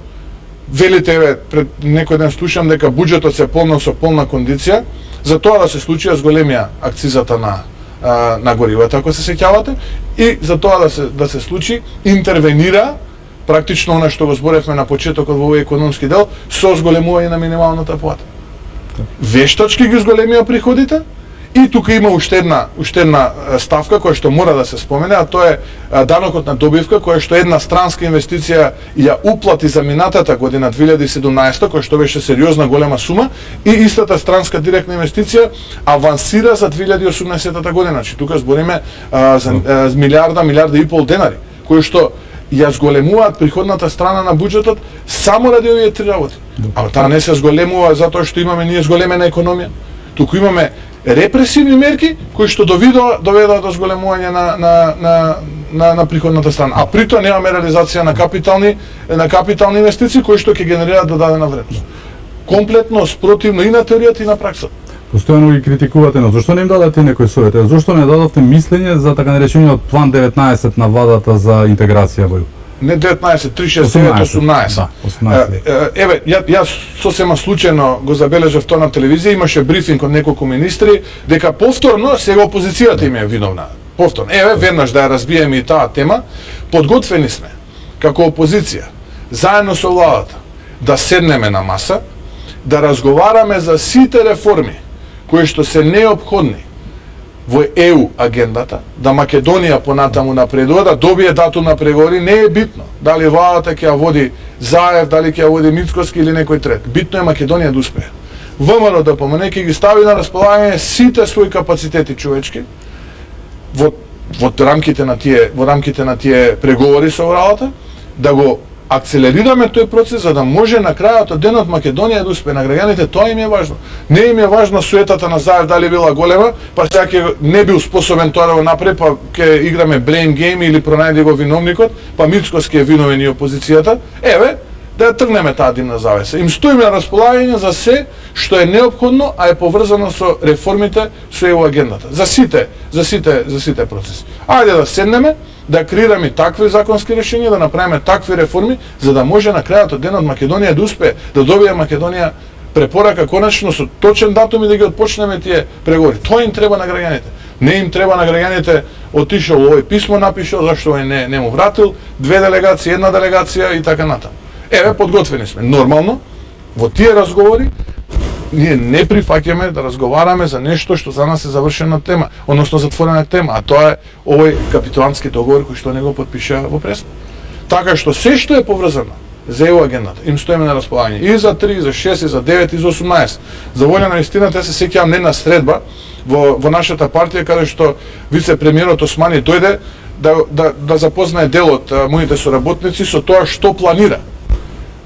велите, пред некој ден слушам дека буџетот се полнал со полна кондиција, за тоа да се случи зголемија акцизата на горивата, ако се сеќавате, и за тоа да се случи интервенира практично она што го зборевме на почетокот во овој економски дел со зголемување на минималната плата. Вештачки ги зголемија приходите и тука има уште една ставка која што мора да се спомене, а тоа е данокот на добивка, која што една странска инвестиција ја уплати за минатата година 2017, која што беше сериозна голема сума, и истата странска директна инвестиција авансира за 2018 година. Значи тука збориме за милиарда и пол денари, кои што ја зголемуваат приходната страна на буџетот само ради овие три работи. А таа не се зголемува затоа што имаме ние зголемена економија. Туку имаме репресивни мерки кои што доведоа до зголемување на приходната страна. А при тоа немаме реализација на капитални инвестиции кои што ќе генерираат додадена вредност. Комплетно спротивно и на теоријата и на праксата.
Постојано ги критикувате, но зошто не им дадете некој совет? Зошто не дадовте мислење за така наречениот план 19 на владата за интеграција во ЮГ?
Не 19, 369, 18. Еве, јас сосема случајно го забележав тоа на телевизија, имаше брифинг од неколку министри, дека повторно сега опозицијата им е виновна. Повторно. Еве, веднаш да ја разбиеме и таа тема, подготвени сме, како опозиција, заедно со владата, да седнеме на маса, да разговараме за сите реформи кои што се неопходни во ЕУ агендата, да Македонија понатаму напредува, да добие датум на преговори, не е битно дали владата ќе ја води Заев, дали ќе ја води Мицкоски или некој трет. Битно е Македонија да успее. ВМРО ДПМН ќе ги стави на располагање сите своји капацитети човечки во рамките на тие преговори со владата, да го акцелерираме тој процес за да може на крајот од денот Македонија да успее. На граѓаните тоа им е важно. Не им е важно суетата на Заев дали била голема, па сега ќе не бил способен тоа да го направи, па ќе играме blame game или пронајде го виновникот, па Мицкоски е виновен и опозицијата. Еве, да ја тргнеме таа димна завеса. Им стоиме на располагање за се што е неопходно, а е поврзано со реформите со ЕУ агендата. За сите процеси. Ајде да седнеме, да креираме такви законски решенија, да направиме такви реформи, за да може на крајот од денот Македонија да успее, да добие Македонија препорака конечно со точен датум и да ги отпочнеме тие преговори. Тоа им треба на граѓаните. Не им треба на граѓаните отишол овој писмо напишал, зашто овој не му вратил, две делегации, една делегација и така натаму. Еве, подготвени сме. Нормално, во тие разговори, ние не прифаќаме да разговараме за нешто што за нас е завршена тема, односно затворена тема, а тоа е овој капитулантски договор кој што не го подпиша во Преспа. Така што се што е поврзано за ЕУ агендата, им стоиме на располагање и за 3, и за 6, и за 9, и за 18. За волја на истината, се сеќавам не на средба во нашата партија, каде што вице-премиерот Османи дојде да запознае дел од моите соработници со тоа што планира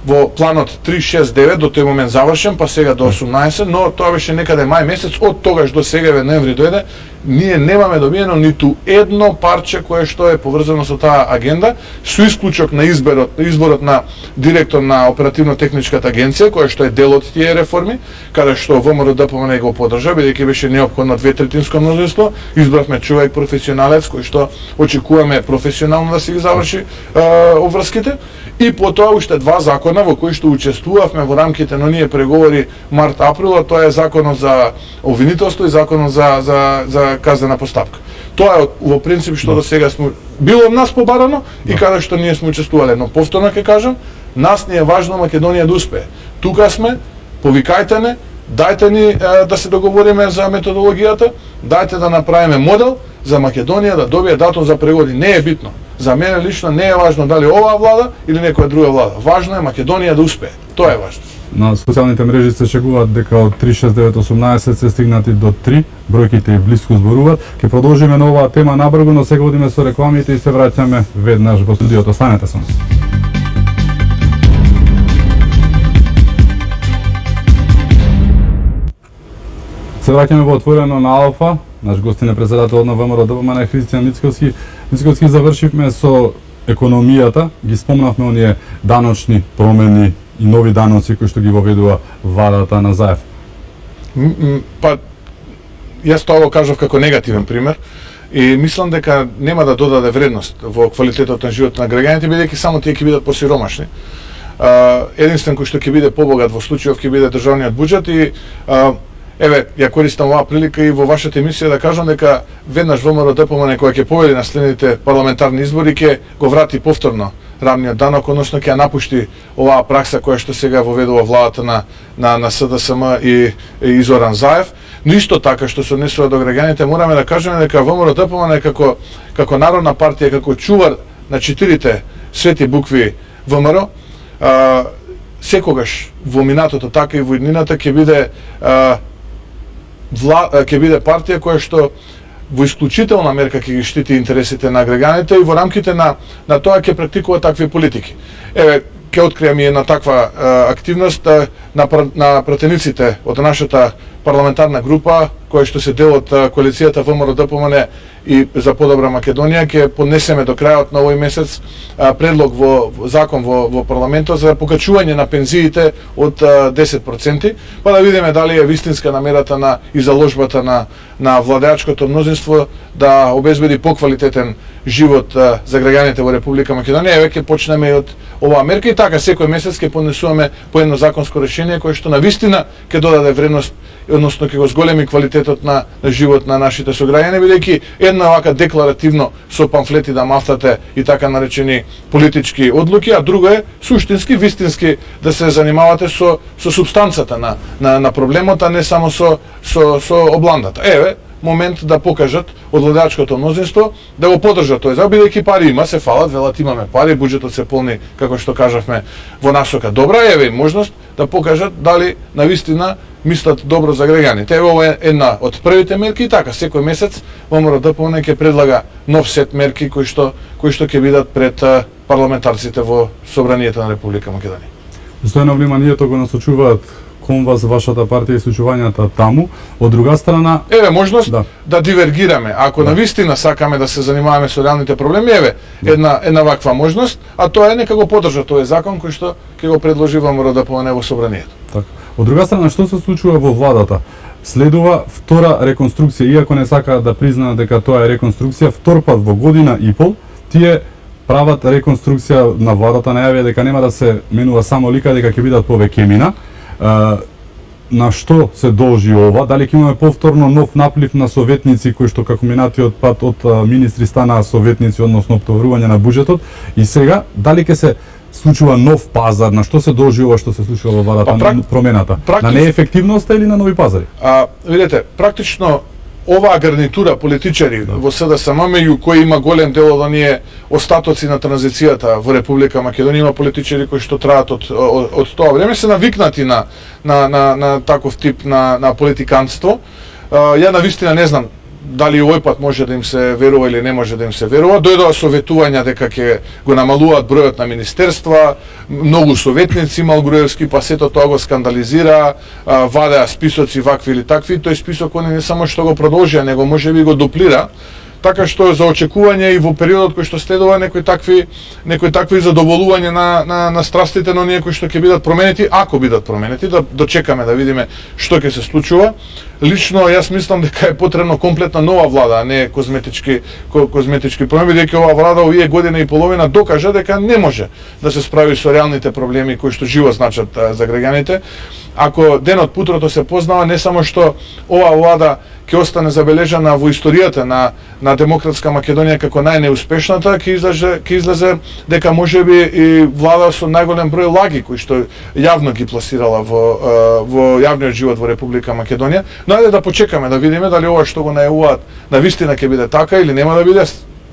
во планот 369 до тој момент завршен, па сега до 18, но тоа беше некаде мај месец, од тогаш до сега ноември дојде, ние немаме добиено ниту едно парче кое што е поврзано со таа агенда, со исклучок на изборот на директор на оперативно-техничката агенција, која што е дел од тие реформи, каде што ВМРО ДПМН го поддржа, бидејќи беше неопходно 2/3 мнозинство, избравме човек професионалец кој што очекуваме професионално да си ги заврши обврските, и потоа уште два закона во кои што учествувавме во рамките на оние преговори март-април, а тоа е законот за обвинителство и законот за казнена постапка. Тоа е во принцип што до сега сме било од нас побарано и каде што ние сме учествувале, но повторно ќе кажам, нас не е важно Македонија да успее. Тука сме, повикајте не, дајте ни да се договориме за методологијата, дајте да направиме модел за Македонија да добие датум за преговори. Не е битно. За мене лично не е важно дали оваа влада или некоја друга влада. Важно е Македонија да успее. Тоа е важно.
На социјалните мрежи се шегуваат дека од 36918 се стигнати до 3, бројките и блиску зборуваат. Ќе продолжиме на оваа тема набрзо, но сега одиме со рекламите и се враќаме веднаш во студиото. Останете со нас. Се враќаме во отворено на Алфа. Наш гостин е председател на ВМРО ДПМН Христијан Мицкоски. Мицкоски, завршивме со економијата, ги спомнавме оние даночни промени и нови даноци кои што ги воведува владата на Заев.
Па, јас тоа го кажав како негативен пример и мислам дека нема да додаде вредност во квалитетот на живот на граѓаните, бидејќи само тие ќе бидат посиромашни. Единствен кој што ќе биде побогат во случајов ќе биде државниот буџет и еве, ја користам оваа прилика и во вашата емисија да кажам дека веднаш ВМРО ДПМН која ќе победи на следните парламентарни избори ќе го врати повторно рамниот данок, односно ќе ја напушти оваа пракса која што сега воведува владата на СДСМ и Зоран Заев. Но исто така што се однесува до граѓаните, мораме да кажеме дека ВМРО ДПМН како народна партија, како чувар на четирите свети букви ВМРО, секогаш во минатото, така и во иднината ќе биде партија која што во исклучителна мерка ќе ги штити интересите на граѓаните и во рамките на тоа ќе практикува такви политики. Еве, ќе откријам и една таква активност на пратениците од нашата парламентарна група, која што се дел од коалицијата ВМРО ДПМН и за подобра Македонија, ќе поднесеме до крајот на овој месец предлог во закон во парламентот за покачување на пензиите од 10%, па да видиме дали е вистинска намерата и заложбата на владеачкото мнозинство да обезбеди поквалитетен живот за граѓаните во Република Македонија. Еве ќе почнеме и од оваа мерка и така секој месец ќе поднесуваме по едно законско решение кое што навистина ќе додаде вредност, односно ќе го зголеми квалитетот на живот на нашите сограѓани, бидејќи една вака декларативно со памфлети да мафтате и така наречени политички одлуки, а друго е суштински, вистински да се занимавате со супстанцата на проблемот, а не само со обландата. Еве, момент да покажат од владеачкото мнозинство да го поддржат тој закон, бидејќи пари има, се фалат, велат имаме пари, буџетот се полни, како што кажавме, во насока добра, еве можност да покажат дали навистина мислат добро за граѓаните. Еве ова е една од првите мерки и така секој месец ВМРО ДПМН ќе предлага нов сет мерки кои што ќе бидат пред парламентарците во собранието на Република Македонија.
Постојано вниманието го насочуваат кон вас, вашата партија и случувањата таму. Од друга страна,
еве можност да дивергираме. Ако навистина сакаме да се занимаваме со реалните проблеми, еве една ваква можност, а тоа е нека го поддржа тој закон кој што ќе го предложи ВМРО ДПМН во собранието.
Така. Од друга страна, што се случува во владата? Следува втора реконструкција, иако не сакаат да признаат дека тоа е реконструкција, втор пат во година и пол, тие прават реконструкција на владата, најавија дека нема да се менува само лика, дека ќе бидат повеќе имена. На што се должи ова? Дали ќе имаме повторно нов наплив на советници кои што како минатиот пат од министри станаа советници, односно оптоварување на буџетот, и сега дали ќе се случува нов пазар? На што се должи ова што се случува во владата, на промената? На неефективноста или на нови пазари?
Видете, практично оваа гарнитура политичари во СДСМ, меѓу кои има голем дел од оние остатоци на транзицијата во Република Македонија, има политичари кои што траат од тоа време, се навикнати на таков тип на политиканство. Ја навистина не знам дали овој пат може да им се верува или не може да им се верува. Дојдоа советувања дека ќе го намалуваат бројот на министерства, многу советници имал Груевски, па сето тоа го скандализира, вадеа списоци вакви или такви, тој список он не само што го продолжија, него можеби го дуплира. Така што за очекување и во периодот кој што следува некои такви задоволување на страстите на оние кои што ќе бидат променети, ако бидат променети, да дочекаме да видиме што ќе се случува. Лично јас мислам дека е потребно комплетна нова влада, а не козметички промени, бидејќи оваа влада овие година и половина докажа дека не може да се справи со реалните проблеми кои што живо значат за граѓаните. Ако денот путрото се познава, не само што оваа влада ќе остане забележана во историјата на демократска Македонија како најнеуспешната, ќе излезе дека можеби и влада со најголем број лаги кои што јавно ги пласирала во јавниот живот во Република Македонија. Но ајде да почекаме да видиме дали ова што го најавуваат навистина ќе биде така или нема да биде.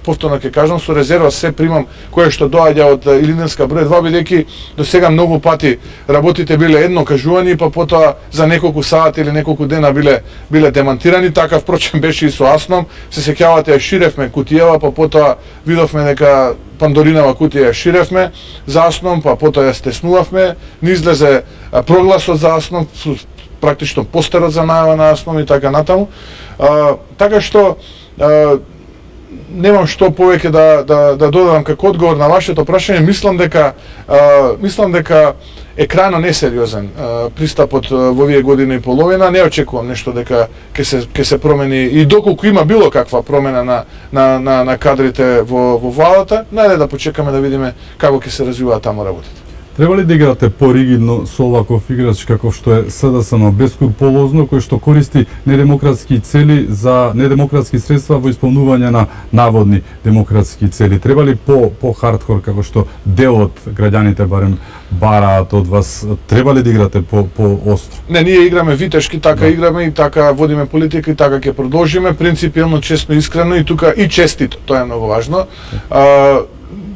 Повторно ќе кажам, со резерва се примам кое што доаѓа од Илинденска број 2, бидејќи до сега многу пати работите биле едно кажувани, па потоа за неколку сати или неколку дена биле демантирани. Така впрочем беше и со Асном. Се сеќавате, ја ширевме кутијава, па потоа видовме дека Пандоринава кутија ја ширевме за Асном, па потоа ја стеснувавме. Не излезе прогласот за Асном, практично постерот за најава на Асном и така натаму. Така што немам што повеќе да додадам како одговор на вашето прашање. Мислам дека е крајно несериозен пристапот во овие година и половина. Не очекувам нешто дека ќе се промени и доколку има било каква промена на кадрите во владата, најде да почекаме да видиме како ќе се развиваат таму работите.
Треба ли да играте поригидно со оваков играч каков што е СДСМ, бескруполозно, кој што користи недемократски цели за недемократски средства во исполнување на наводни демократски цели? Треба ли по хардкор како што дел од граѓаните барем бараат од вас? Треба ли да играте по остро?
Не, ние играме витешки, така играме и така водиме политика и така ќе продолжиме, принципиелно, честно, искрено и тука и честито, тоа е многу важно.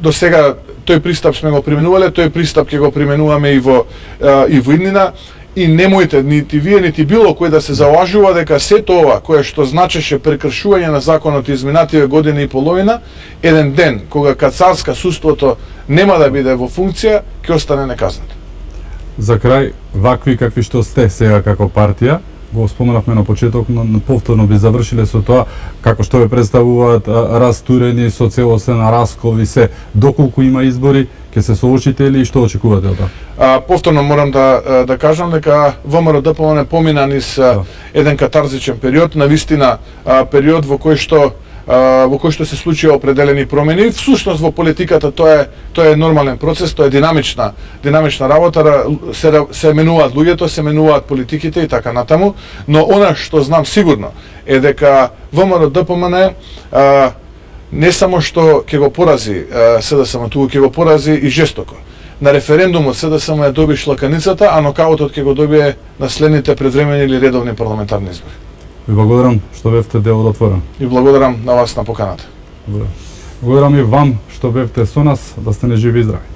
До сега тој пристап сме го применувале, тој пристап ќе го применуваме и во иднина. И немојте нити вие нити било кој да се залажува дека сето ова кое што значеше прекршување на законот изминативе година и половина, еден ден кога кацарска судството нема да биде во функција, ќе остане неказнато.
За крај, вакви какви што сте сега како партија, го споменавме на почеток, но повторно би завршиле со тоа како што ве представуваат растурени со целосен раскол и се, доколку има избори, ќе се соочите или што очекувате од тоа?
Повторно морам да кажам дека ВМРО ДПМН помина низ еден катарзичен период, навистина период во кој што се случија определени промени. Всушност во политиката тоа е нормален процес, тоа е динамична работа, се менуваат луѓето, се менуваат политиките и така натаму, но она што знам сигурно е дека ВМРО ДПМН не само што ќе го порази СДСМ, туку ќе го порази и жестоко. На референдумот СДСМ ја доби шлаканицата, а нокаутот ќе го добие на следните предвремени или редовни парламентарни избори.
Ви благодарам што бевте дел од Отворено.
И благодарам на вас на поканата.
Благодарам и вам што бевте со нас, да сте неживи и здрави.